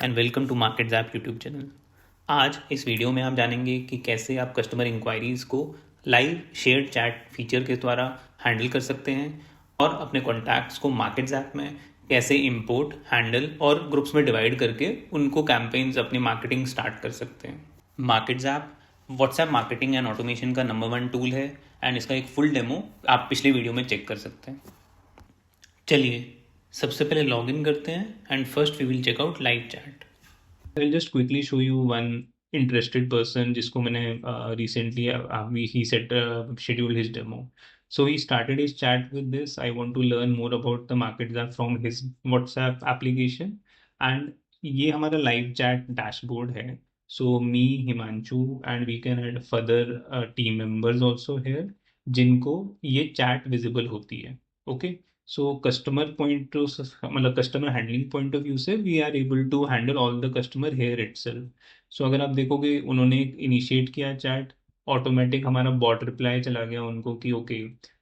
And welcome to MarketZapp YouTube channel. आज इस video में आप जानेंगे कि कैसे आप कस्टमर इंक्वायरीज़ को लाइव शेयर्ड चैट फीचर के द्वारा हैंडल कर सकते हैं और अपने कॉन्टैक्ट्स को MarketZapp में कैसे इंपोर्ट, हैंडल और ग्रुप्स में डिवाइड करके उनको कैंपेन्स अपनी मार्केटिंग स्टार्ट कर सकते हैं। MarketZapp WhatsApp marketing and automation का नंबर 1 टूल है एंड इसका एक फुल डेमो आप पिछले वीडियो में चेक कर सकते हैं। चलिए सबसे पहले लॉग इन करते हैं and first we will check out live chat. I will just quickly show you one interested person जिसको मैंने रिसेंटली ही set scheduled his demo. So he started his chat with this. I want to learn more about the MarketZapp from his WhatsApp application. And ये हमारा live chat dashboard है. So me, Himanshu, and we can add further team members also here, जिनको ये chat visible होती है. Okay. So customer point to मतलब customer handling point of view से we are able to handle all the customer here itself. So अगर आप देखोगे उन्होंने इनिशिएट किया चैट, ऑटोमेटिक हमारा बॉट रिप्लाई चला गया उनको कि okay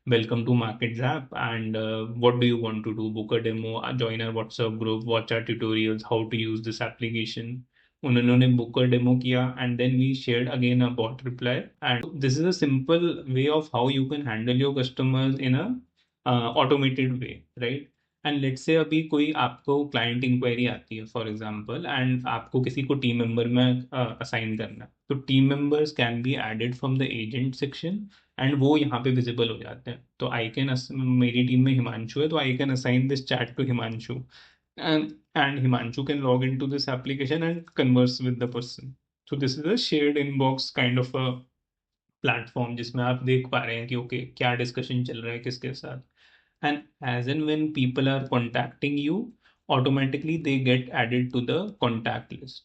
welcome to MarketZapp and what do you want to do, book a demo, join our WhatsApp group, watch our tutorials, how to use this application. उन्होंने book a demo किया and then we shared again a bot reply. And this is a simple way of how you can handle your customers in a automated way, right. And let's say अभी कोई आपको client inquiry आती है for example and आपको किसी को team member में assign करना है, तो team members can be added from the agent section and वो यहाँ पे विजिबल हो जाते हैं. तो आई कैन, मेरी टीम में हिमांशु है तो I can assign this chat to Himanshu and Himanshu can log in to this application and converse with the person. So this is a shared inbox kind of a platform जिसमें आप देख पा रहे हैं कि ओके क्या डिस्कशन चल रहा है किसके साथ. And as and when people are contacting you, automatically they get added to the contact list.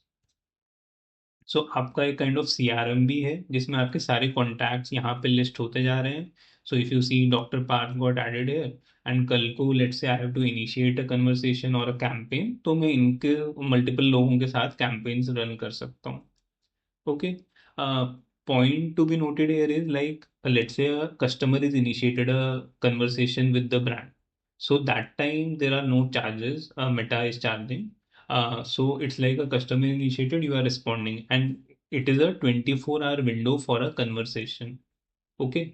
So आपका एक काइंड ऑफ CRM भी है जिसमें आपके सारे कॉन्टैक्ट्स यहाँ पे लिस्ट होते जा रहे हैं. So if you see doctor Parth got added here and कल को let's say I have to initiate a conversation और अ कैंपेन, तो मैं इनके मल्टीपल लोगों के साथ कैंपेन्स रन कर सकता हूँ. Okay. Point to be noted here is like, let's say a customer is initiated a conversation with the brand. So that time there are no charges. Meta is charging. So it's like a customer initiated, you are responding, and it is a 24-hour window for a conversation. Okay.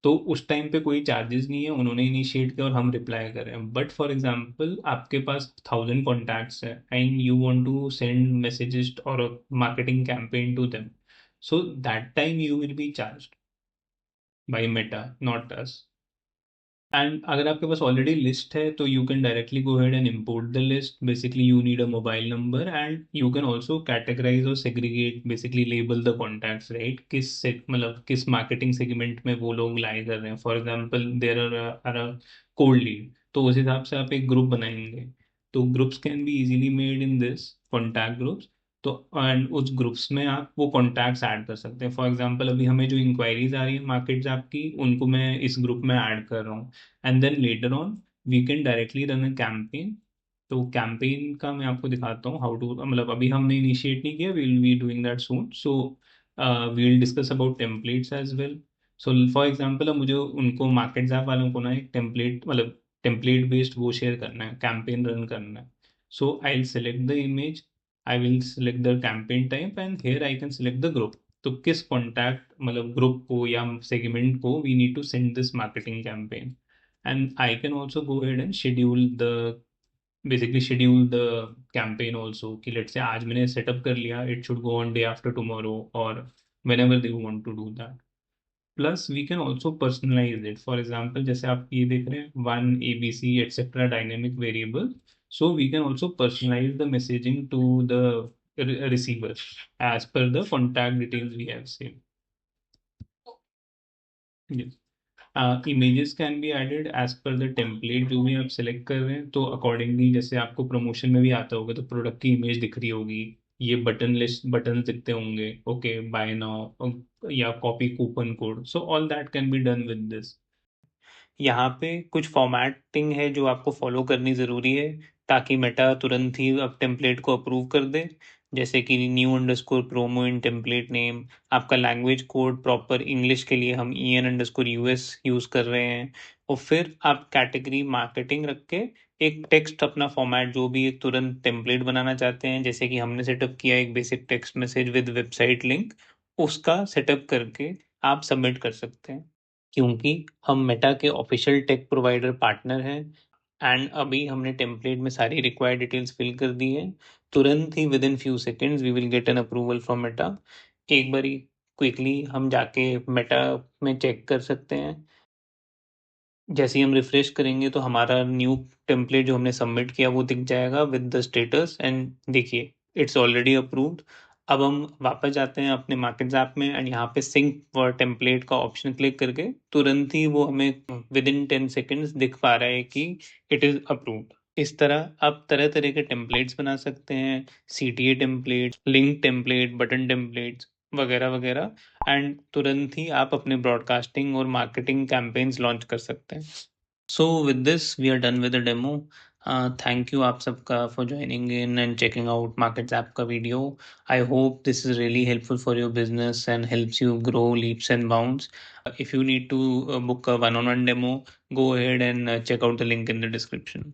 तो उस time पे कोई charges नहीं है, उन्होंने initiate किया और हम रिप्लाई कर रहे हैं. बट फॉर एग्जांपल आपके पास 1,000 कॉन्टैक्ट्स है and you want to send messages और marketing campaign to them, so that time you will be charged by Meta, not us. And अगर आपके पास ऑलरेडी लिस्ट है तो you can directly go head and import the list. Basically you need a mobile number and you can also categorise और segregate, basically label the contacts, right. मतलब किस marketing segment में वो लोग लाई कर रहे हैं. For example there are cold lead, तो उस हिसाब से आप एक ग्रुप बनाएंगे. तो groups can be easily made in this contact groups. तो एंड उस ग्रुप्स में आप वो कॉन्टैक्ट्स ऐड कर सकते हैं. फॉर एग्जांपल अभी हमें जो इंक्वायरीज आ रही है मार्केट्स आपकी, उनको मैं इस ग्रुप में ऐड कर रहा हूँ and then later on we can directly run a campaign. तो कैंपेन का मैं आपको दिखाता हूँ हाउ टू, मतलब अभी हमने इनिशिएट नहीं किया, we will be doing that soon. So we will discuss about templates as well. So for example अब मुझे उनको MarketZapp वालों को ना एक टेम्पलेट, मतलब टेम्पलेट बेस्ड वो शेयर करना है, कैंपेन रन करना है. So I will select the image, I will select the campaign type and here I can select the group. तो किस कॉन्टैक्ट मतलब ग्रुप को या सेगमेंट को we need to send this marketing campaign. And I can also go ahead and schedule the campaign also कि let's say आज मैंने setup कर लिया, it should go on day after tomorrow or whenever they want to do that. Plus we can also personalize it. For example जैसे आप ये देख रहे हैं 1 ABC etc dynamic variable, so we can also personalize the messaging to the receiver as per the contact details we have saved. Yes. Images can be added as per the template जो भी आप select कर रहे हैं. तो accordingly जैसे आपको promotion में भी आता होगा तो प्रोडक्ट की इमेज दिख रही होगी, ये बटन लिस्ट बटन दिखते होंगे, ओके बाय नाउ या copy coupon code. So all that can be done with this. यहाँ पे कुछ फॉर्मेटिंग है जो आपको फॉलो करनी ज़रूरी है ताकि मेटा तुरंत ही अब टेम्पलेट को अप्रूव कर दे. जैसे कि न्यू अंडरस्कोर प्रोमो इन टेम्पलेट नेम, आपका लैंग्वेज कोड प्रॉपर इंग्लिश के लिए हम EN_US यूज़ कर रहे हैं, और फिर आप कैटेगरी मार्केटिंग रख के एक टेक्स्ट अपना फॉर्मेट जो भी एक तुरंत टेम्पलेट बनाना चाहते हैं, जैसे कि हमने सेटअप किया एक basic text message with website link, उसका सेटअप करके आप सबमिट कर सकते हैं। क्योंकि हम मेटा के ऑफिशियल टेक प्रोवाइडर पार्टनर हैं एंड अभी हमने टेम्पलेट में सारी रिक्वायर्ड डिटेल्स फिल कर दी है, तुरंत ही within few seconds we will get an approval from Meta. एक बारी क्विकली हम जाके मेटा में चेक कर सकते हैं। जैसे ही हम रिफ्रेश करेंगे तो हमारा न्यू टेम्पलेट जो हमने सबमिट किया वो दिख जाएगा विद द स्टेटस, एंड देखिए इट्स ऑलरेडी अप्रूव्ड। अब हम वापस जाते हैं अपने मार्केट्स ऐप में एंड यहाँ पे सिंक फॉर टेम्पलेट का ऑप्शन क्लिक करके तुरंत ही वो हमें विद इन 10 सेकेंड्स दिख पा रहा है कि इट इज अप्रूव्ड। इस तरह आप तरह तरह के टेम्पलेट्स बना सकते हैं, CTA template, link template, button templates वगैरह वगैरह, एंड तुरंत ही आप अपने ब्रॉडकास्टिंग और मार्केटिंग कैंपेन्स लॉन्च कर सकते हैं। So with this we are done with the demo. Thank you आप सबका for joining in and checking out markets app का video. I hope this is really helpful for your business and helps you grow leaps and bounds. If you need to book a one-on-one demo, go ahead and check out the link in the description.